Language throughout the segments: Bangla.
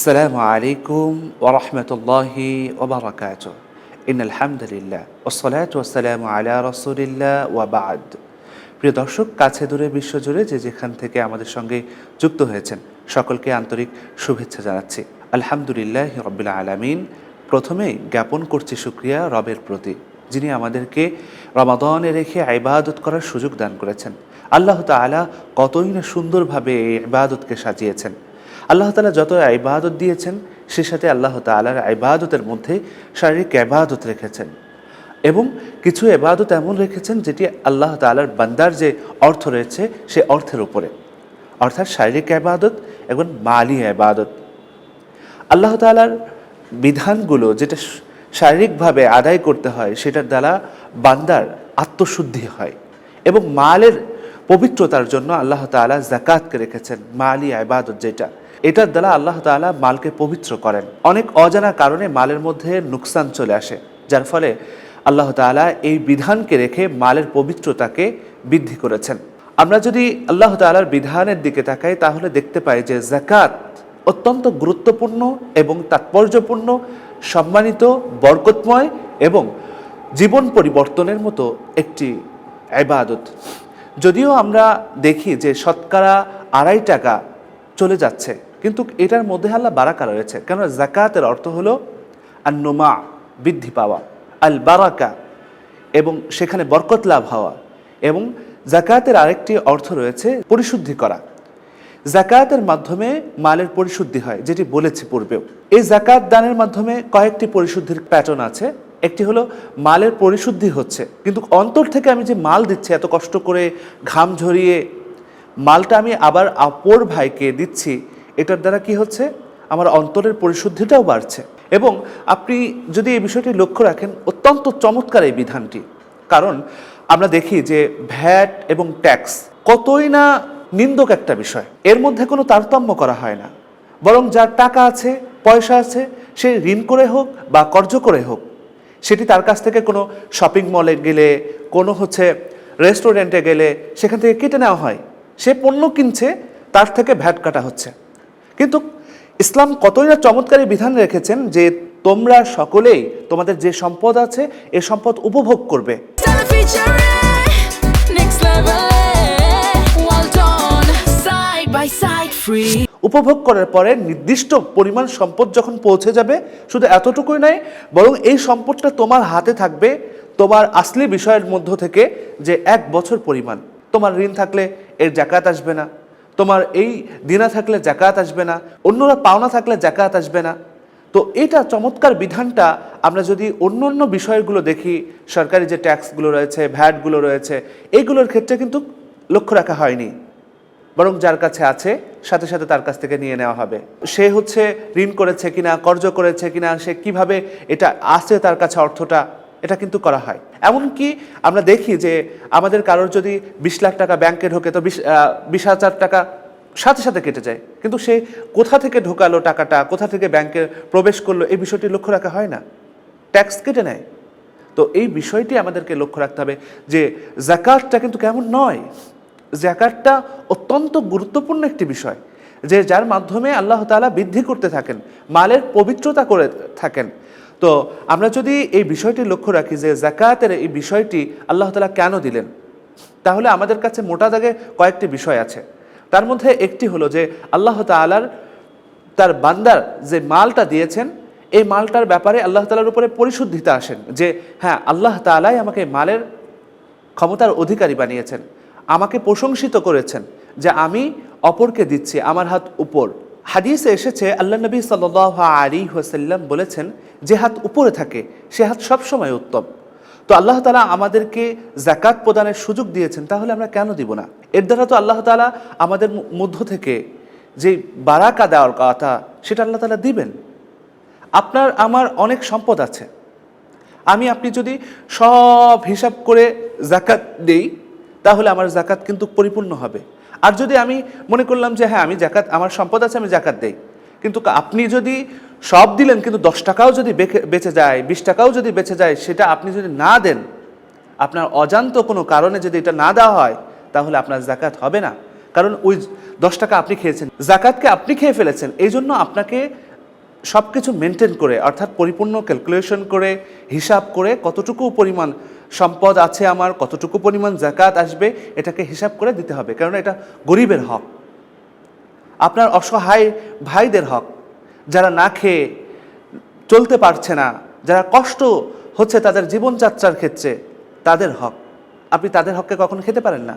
আসসালামু আলাইকুম ওয়া রাহমাতুল্লাহি ওয়া বারাকাতুহু। ইন্নাল হামদুলিল্লাহ ওয়াসসালাতু ওয়াসসালামু আলা রাসূলিল্লাহ ওয়া বা'দ। প্রিয় দর্শক, কাছে দূরে বিশ্বজুড়ে যে যেখান থেকে আমাদের সঙ্গে যুক্ত হয়েছেন সকলকে আন্তরিক শুভেচ্ছা জানাচ্ছি। আলহামদুলিল্লাহি রাব্বিল আলামিন। প্রথমেই জ্ঞাপন করছি শুকরিয়া রবের প্রতি, যিনি আমাদেরকে রমাদানে রেখে ইবাদত করার সুযোগ দান করেছেন। আল্লাহ তাআলা কতই না সুন্দরভাবে এই ইবাদতকে সাজিয়েছেন। আল্লাহ তাআলা যত ইবাদত দিয়েছেন সে সাথে আল্লাহ তাআলার ইবাদতের মধ্যে শারীরিক ইবাদত রেখেছেন এবং কিছু ইবাদত এমন রেখেছেন যেটি আল্লাহ তাআলার বান্দার যে অর্থ রয়েছে সে অর্থের উপরে, অর্থাৎ শারীরিক ইবাদত এবং মালি ইবাদত। আল্লাহ তাআলার বিধানগুলো যেটা শারীরিকভাবে আদায় করতে হয় সেটার দ্বারা বান্দার আত্মশুদ্ধি হয় এবং মালের পবিত্রতার জন্য আল্লাহ তাআলা যাকাতকে রেখেছেন, মালি ইবাদত যেটা, এটার দ্বারা আল্লাহ তাআলা মালকে পবিত্র করেন। অনেক অজানা কারণে মালের মধ্যে নুকসান চলে আসে, যার ফলে আল্লাহ তাআলা এই বিধানকে রেখে মালের পবিত্রতাকে বৃদ্ধি করেছেন। আমরা যদি আল্লাহ তাআলার বিধানের দিকে তাকাই তাহলে দেখতে পাই যে যাকাত অত্যন্ত গুরুত্বপূর্ণ এবং তাৎপর্যপূর্ণ, সম্মানিত, বরকতময় এবং জীবন পরিবর্তনের মতো একটি ইবাদত। যদিও আমরা দেখি যে শতকরা 2.5 টাকা চলে যাচ্ছে, কিন্তু এটার মধ্যে আল্লাহ বারাকা রয়েছে। কেন? যাকাতের অর্থ হলো আন-নুমা, বৃদ্ধি পাওয়া, আল বারাকা এবং সেখানে বরকত লাভ হওয়া। এবং যাকাতের আরেকটি অর্থ রয়েছে পরিশুদ্ধি করা। যাকাতের মাধ্যমে মালের পরিশুদ্ধি হয়, যেটি বলেছি পূর্বেও। এই যাকাত দানের মাধ্যমে কয়েকটি পরিশুদ্ধির প্যাটার্ন আছে। একটি হলো মালের পরিশুদ্ধি হচ্ছে, কিন্তু অন্তর থেকে আমি যে মাল দিচ্ছি এত কষ্ট করে ঘাম ঝরিয়ে মালটা আমি আবার অপর ভাইকে দিচ্ছি, এটার দ্বারা কি হচ্ছে? আমার অন্তরের পরিশুদ্ধিটাও বাড়ছে। এবং আপনি যদি এই বিষয়টি লক্ষ্য রাখেন, অত্যন্ত চমৎকার এই বিধানটি। কারণ আমরা দেখি যে ভ্যাট এবং ট্যাক্স কতই না নিন্দক একটা বিষয়। এর মধ্যে কোনো তারতম্য করা হয় না, বরং যার টাকা আছে, পয়সা আছে, সে ঋণ করে হোক বা কর্জ করে হোক, সেটি তার কাছ থেকে কোনো শপিং মলে গেলে, কোনো রেস্টুরেন্টে গেলে সেখান থেকে কেটে নেওয়া হয়। সে পণ্য কিনছে, তার থেকে ভ্যাট কাটা হচ্ছে। কিন্তু ইসলাম কতই না চমৎকারী বিধান রেখেছেন যে তোমরা সকলেই তোমাদের যে সম্পদ আছে এ সম্পদ উপভোগ করবে। উপভোগ করার পরে নির্দিষ্ট পরিমাণ সম্পদ যখন পৌঁছে যাবে, শুধু এতটুকুই নয়, বরং এই সম্পদটা তোমার হাতে থাকবে তোমার আসলি বিষয়ের মধ্য থেকে, যে 1 বছর পরিমাণ। তোমার ঋণ থাকলে এর যাকাত আসবে না, তোমার এই দিনা থাকলে যাকাত আসবে না, অন্যরা পাওনা থাকলে যাকাত আসবে না। তো এটা চমৎকার বিধানটা আমরা যদি অন্য অন্য বিষয়গুলো দেখি, সরকারি যে ট্যাক্সগুলো রয়েছে, ভ্যাটগুলো রয়েছে, এইগুলোর ক্ষেত্রে কিন্তু লক্ষ্য রাখা হয়নি, বরং যার কাছে আছে সাথে সাথে তার কাছ থেকে নিয়ে নেওয়া হবে। সে ঋণ করেছে কিনা, কর্জ করেছে কিনা, সে কিভাবে এটা আসে তার কাছে অর্থটা, এটা কিন্তু করা হয়। এমনকি আমরা দেখি যে আমাদের কারোর যদি 20 লাখ টাকা ব্যাংকে ঢোকে, তো 20,000 টাকা সাথে সাথে কেটে যায়, কিন্তু সে কোথা থেকে ঢোকালো টাকাটা, কোথা থেকে ব্যাংকে প্রবেশ করলো, এই বিষয়টি লক্ষ্য রাখা হয় না, ট্যাক্স কেটে নেয়। তো এই বিষয়টি আমাদেরকে লক্ষ্য রাখতে হবে যে যাকাতটা কিন্তু কেমন নয়। যাকাতটা অত্যন্ত গুরুত্বপূর্ণ একটি বিষয়, যে যার মাধ্যমে আল্লাহ তাআলা বৃদ্ধি করতে থাকেন, মালের পবিত্রতা করে থাকেন। তো আমরা যদি এই বিষয়টি লক্ষ্য রাখি যে যাকাতের এই বিষয়টি আল্লাহ তাআলা কেন দিলেন, তাহলে আমাদের কাছে মোটা দাগে কয়েকটি বিষয় আছে। তার মধ্যে একটি হলো যে আল্লাহ তাআলার তার বান্দার যে মালটা দিয়েছেন, এই মালটার ব্যাপারে আল্লাহ তাআলার উপরে পরিশুদ্ধিতা আসেন, যে হ্যাঁ, আল্লাহ তাআলাই আমাকে মালের ক্ষমতার অধিকারী বানিয়েছেন, আমাকে প্রশংসিত করেছেন যে আমি অপরকে দিচ্ছি, আমার হাত উপর। হাদিসে এসেছে আল্লাহ নবী সাল্লাল্লাহু আলাইহি ওয়াসাল্লাম বলেছেন, যে হাত উপরে থাকে সে হাত সবসময় উত্তম। তো আল্লাহ তাআলা আমাদেরকে যাকাত প্রদানের সুযোগ দিয়েছেন, তাহলে আমরা কেন দিব না? এর দ্বারা তো আল্লাহ তাআলা আমাদের মধ্য থেকে যে বারাকা দেওয়ার কথা সেটা আল্লাহ তাআলা দিবেন। আপনার আমার অনেক সম্পদ আছে, আপনি যদি সব হিসাব করে যাকাত দেই তাহলে আমার যাকাত কিন্তু পরিপূর্ণ হবে। আর যদি আমি মনে করলাম যে হ্যাঁ, আমি যাকাত, আমার সম্পদ আছে, আমি যাকাত দেই, কিন্তু আপনি যদি সব দিলেন কিন্তু 10 টাকাও যদি বেঁচে যায়, 20 টাকাও যদি বেঁচে যায়, সেটা আপনি যদি না দেন, আপনার অজান্ত কোনো কারণে যদি এটা না দেওয়া হয়, তাহলে আপনার যাকাত হবে না। কারণ ওই 10 টাকা আপনি খেয়েছেন, যাকাতকে আপনি খেয়ে ফেলেছেন, এই জন্য আপনাকে সব কিছু মেনটেন করে, অর্থাৎ পরিপূর্ণ ক্যালকুলেশন করে, হিসাব করে কতটুকু পরিমাণ সম্পদ আছে আমার, কতটুকু পরিমাণ যাকাত আসবে, এটাকে হিসাব করে দিতে হবে। কারণ এটা গরিবের হক, আপনার অসহায় ভাইদের হক, যারা না খেয়ে চলতে পারছে না, যারা কষ্ট হচ্ছে তাদের জীবনযাত্রার ক্ষেত্রে, তাদের হক। আপনি তাদের হককে কখনো খেতে পারেন না।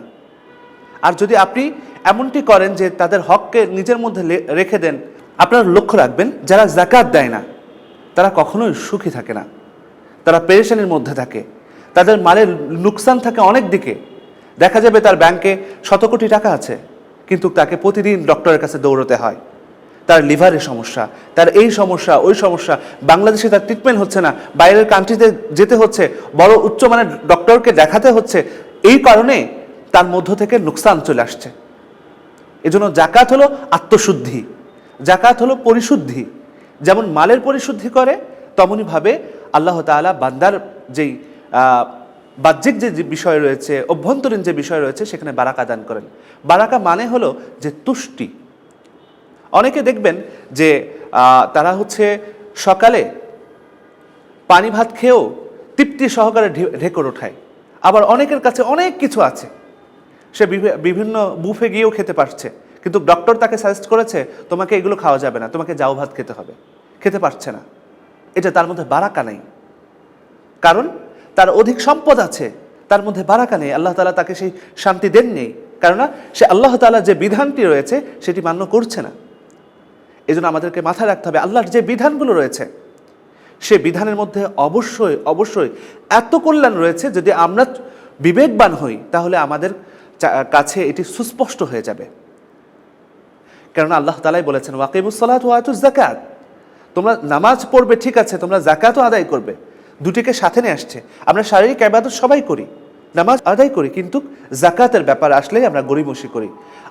আর যদি আপনি এমনটি করেন যে তাদের হককে নিজের মধ্যে রেখে দেন, আপনারা লক্ষ্য রাখবেন যারা যাকাত দেয় না তারা কখনোই সুখী থাকে না, তারা পেরেশানির মধ্যে থাকে, তাদের মালের নুকসান থাকে অনেক দিকে। দেখা যাবে তার ব্যাংকে শত কোটি টাকা আছে, কিন্তু তাকে প্রতিদিন ডক্টরের কাছে দৌড়তে হয়, তার লিভারের সমস্যা, তার এই সমস্যা ওই সমস্যা, বাংলাদেশে তার ট্রিটমেন্ট হচ্ছে না, বাইরের কান্ট্রিতে যেতে হচ্ছে, বড় উচ্চমানের ডক্টরকে দেখাতে হচ্ছে। এই কারণে তার মধ্য থেকে নুকসান চলে আসছে। এজন্য যাকাত হলো আত্মশুদ্ধি, যাকাত হলো পরিশুদ্ধি। যেমন মালের পরিশুদ্ধি করে, তেমনইভাবে আল্লাহ তাআলা বান্দার যেই বাহ্যিক যে বিষয় রয়েছে, অভ্যন্তরীণ যে বিষয় রয়েছে, সেখানে বারাকা দান করেন। বারাকা মানে হলো যে তুষ্টি। অনেকে দেখবেন যে তারা হচ্ছে সকালে পানি ভাত খেয়েও তৃপ্তি সহকারে ঢেকুর ওঠায়। আবার অনেকের কাছে অনেক কিছু আছে, সে বিভিন্ন বুফে গিয়েও খেতে পারছে, কিন্তু ডক্টর তাকে সাজেস্ট করেছে তোমাকে এগুলো খাওয়া যাবে না, তোমাকে জাউ ভাত খেতে হবে, খেতে পারছে না। এটা তার মধ্যে বারাকা নেই, কারণ তার অধিক সম্পদ আছে, তার মধ্যে বারাকা নেই। আল্লাহ তাআলা তাকে সেই শান্তি দেননি, কারণ সে আল্লাহ তাআলার যে বিধানটি রয়েছে সেটি মান্য করছে না। এই জন্য আমাদেরকে মাথায় রাখতে হবে আল্লাহর যে বিধানগুলো রয়েছে সে বিধানের মধ্যে অবশ্যই অবশ্যই এত কল্যাণ রয়েছে, যদি আমরা বিবেকবান হই তাহলে আমাদের কাছে এটি সুস্পষ্ট হয়ে যাবে। কারণ আল্লাহ তাআলাই বলেছেন ওয়াকিমুস সালাত ওয়া আতুজ যাকাত, তোমরা নামাজ পড়বে ঠিক আছে, তোমরা যাকাতও আদায় করবে। দুটিকে সাথে নিয়ে আসছে। আমরা শারীরিক ইবাদত সবাই করি, নামাজ আদায় করি, কিন্তু যাকাতের ব্যাপার আসলেই আমরা গড়িমসি করি,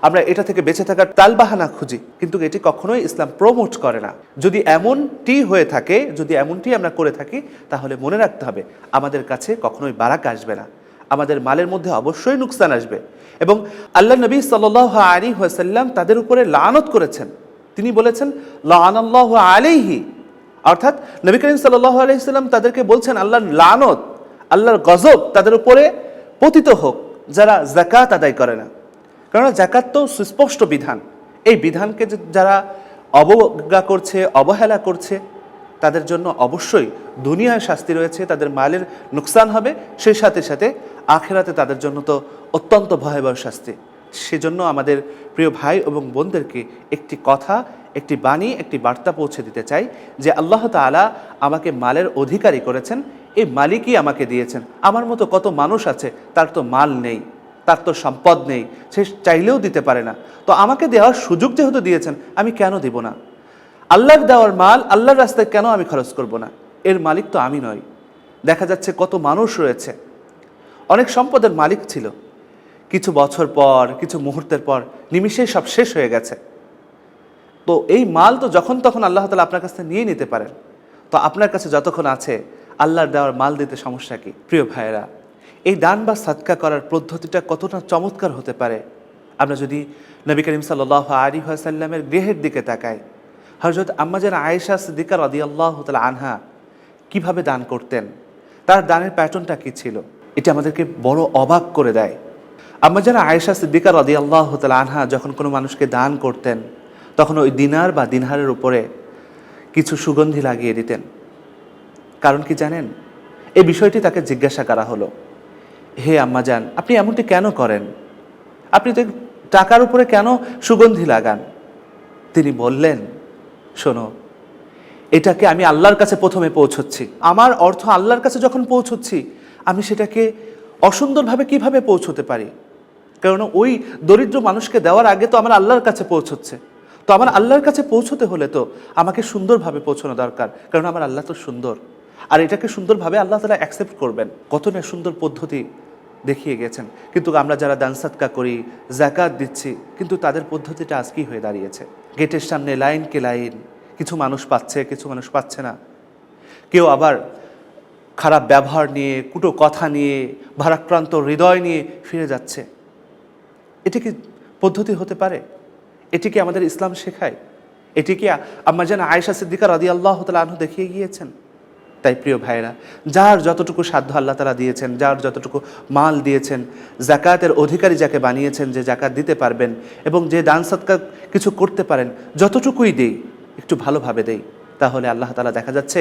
আমরা এটা থেকে বেঁচে থাকার তালবাহানা খুঁজি, কিন্তু এটি কখনোই ইসলাম প্রমোট করে না। যদি এমনটি হয়ে থাকে, যদি এমনটি আমরা করে থাকি, তাহলে মনে রাখতে হবে আমাদের কাছে কখনোই বারাকা আসবে না, আমাদের মালের মধ্যে অবশ্যই নুকসান আসবে। এবং আল্লাহ নবী সাল্লাল্লাহু আলাইহি ওয়াসাল্লাম তাদের উপরে লানত করেছেন। তিনি বলেছেন লানাল্লাহু আলাইহি, অর্থাৎ নবী করিম সাল্লাল্লাহু আলাইহি ওয়াসাল্লাম তাদেরকে বলছেন আল্লাহর লানত, আল্লাহর গজব তাদের উপরে পতিত হোক যারা যাকাত আদায় করে না। কারণ যাকাত তো সুস্পষ্ট বিধান, এই বিধানকে যারা অবজ্ঞা করছে, অবহেলা করছে, তাদের জন্য অবশ্যই দুনিয়ায় শাস্তি রয়েছে, তাদের মালের নুকসান হবে, সেই সাথে সাথে আখিরাতে তাদের জন্য তো অত্যন্ত ভয়াবহ শাস্তি। সেজন্য আমাদের প্রিয় ভাই এবং বোনদেরকে একটি কথা, একটি বাণী, একটি বার্তা পৌঁছে দিতে চাই যে আল্লাহ তাআলা আমাকে মালের অধিকারী করেছেন, এই মালিকই আমাকে দিয়েছেন। আমার মতো কত মানুষ আছে তার তো মাল নেই, তার তো সম্পদ নেই, সে চাইলেও দিতে পারে না। তো আমাকে দেওয়ার সুযোগ যেহেতু দিয়েছেন, আমি কেন দিব না? আল্লাহর দেওয়ার মাল আল্লাহর রাস্তায় কেন আমি খরচ করব না? এর মালিক তো আমি নই। দেখা যাচ্ছে কত মানুষ রয়েছে অনেক সম্পদের মালিক ছিল, কিছু বছর পর, কিছু মুহূর্তের পর নিমিষেই সব শেষ হয়ে গেছে। তো এই মাল তো যখন তখন আল্লাহ তাআলা আপনার কাছ থেকে নিয়ে নিতে পারেন। তো আপনার কাছে যতক্ষণ আছে আল্লাহর দেওয়ার মাল দিতে সমস্যা কি? প্রিয় ভাইয়েরা, এই দান বা সাদকা করার পদ্ধতিটা কতটা চমৎকার হতে পারে আমরা যদি নবী করিম সাল্লাল্লাহু আলাইহি ওয়াসাল্লামের গৃহের দিকে তাকাই। হযরত আম্মা জান আয়েশা সিদ্দিকা রাদিয়াল্লাহু তাআলা আনহা কিভাবে দান করতেন, তার দানের প্যাটার্নটা কি ছিল, এটা আমাদেরকে বড় অবাক করে দেয়। আম্মা জান আয়েশা সিদ্দিকা রাদিয়াল্লাহু তাআলা আনহা যখন কোনো মানুষকে দান করতেন, তখন ওই দিনার বা দিনহারের উপরে কিছু সুগন্ধি লাগিয়ে দিতেন। কারণ কি জানেন? এই বিষয়টি তাকে জিজ্ঞাসা করা হলো, হে আম্মাজান, আপনি এমনটি কেন করেন? আপনি তো টাকার উপরে কেন সুগন্ধি লাগান? তিনি বললেন, শোনো, এটাকে আমি আল্লাহর কাছে প্রথমে পৌঁছচ্ছি। আমার অর্থ আল্লাহর কাছে যখন পৌঁছচ্ছি, আমি সেটাকে অসুন্দরভাবে কিভাবে পৌঁছতে পারি? কারণ ওই দরিদ্র মানুষকে দেওয়ার আগে তো আমার আল্লাহর কাছে পৌঁছচ্ছে। তো আমার আল্লাহর কাছে পৌঁছতে হলে তো আমাকে সুন্দরভাবে পৌঁছানো দরকার, কারণ আমার আল্লাহ তো সুন্দর, আর এটাকে সুন্দরভাবে আল্লাহ তাআলা অ্যাকসেপ্ট করবেন। কত না সুন্দর পদ্ধতি দেখিয়ে গেছেন। কিন্তু আমরা যারা দান সাদকা করি, যাকাত দিচ্ছি, কিন্তু তাদের পদ্ধতিটা আজকেই হয়ে দাঁড়িয়েছে গেটের সামনে লাইনকে লাইন, কিছু মানুষ পাচ্ছে, কিছু মানুষ পাচ্ছে না। কেউ আবার খারাপ ব্যবহার নিয়ে, কুটো কথা নিয়ে, ভারাক্রান্ত হৃদয় নিয়ে ফিরে যাচ্ছে। এটি কি পদ্ধতি হতে পারে? এটি কি আমাদের ইসলাম শেখায়? এটি কি আম্মাজান আয়েশা সিদ্দিকা রাদিয়াল্লাহু তাআলা আনহা দেখিয়ে গিয়েছেন? তাই প্রিয় ভাইরা, যার যতটুকু সাধ্য আল্লাহ তাআলা দিয়েছেন, যার যতটুকু মাল দিয়েছেন, যাকাতের অধিকারী যাকে বানিয়েছেন, যে যাকাত দিতে পারবেন এবং যে দান সদকা কিছু করতে পারেন, যতটুকুই দেই একটু ভালোভাবে দেই, তাহলে আল্লাহ তাআলা দেখা যাচ্ছে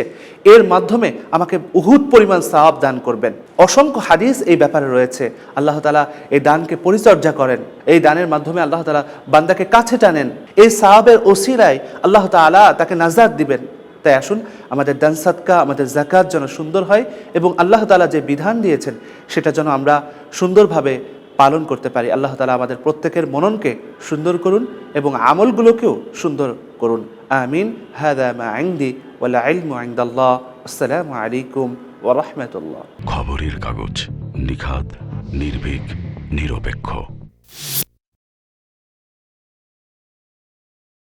এর মাধ্যমে আমাকে উহুদ পরিমাণ সওয়াব দান করবেন। অসংখ্য হাদিস এই ব্যাপারে রয়েছে। আল্লাহ তাআলা এই দানকে পরিচর্যা করেন, এই দানের মাধ্যমে আল্লাহ তাআলা বান্দাকে কাছে টানেন, এই সওয়াবের ওসিলায় আল্লাহ তাআলা তাকে নাজাত দিবেন। তাই আসুন আমাদের দান সাদকা, আমাদের যাকাত যেন সুন্দর হয় এবং আল্লাহ তাআলা যে বিধান দিয়েছেন সেটা যেন আমরা সুন্দরভাবে পালন করতে পারি। আল্লাহ তাআলা আমাদের প্রত্যেকের মননকে সুন্দর করুন এবং আমলগুলোকেও সুন্দর করুন। আমিন। হাদা মা ইনদি ওয়াল ইলমু ইনদাল্লাহ। আসসালামু আলাইকুম ওয়া রাহমাতুল্লাহ। খবরের কাগজ, নিখাত, নির্ভীক, নিরপেক্ষ।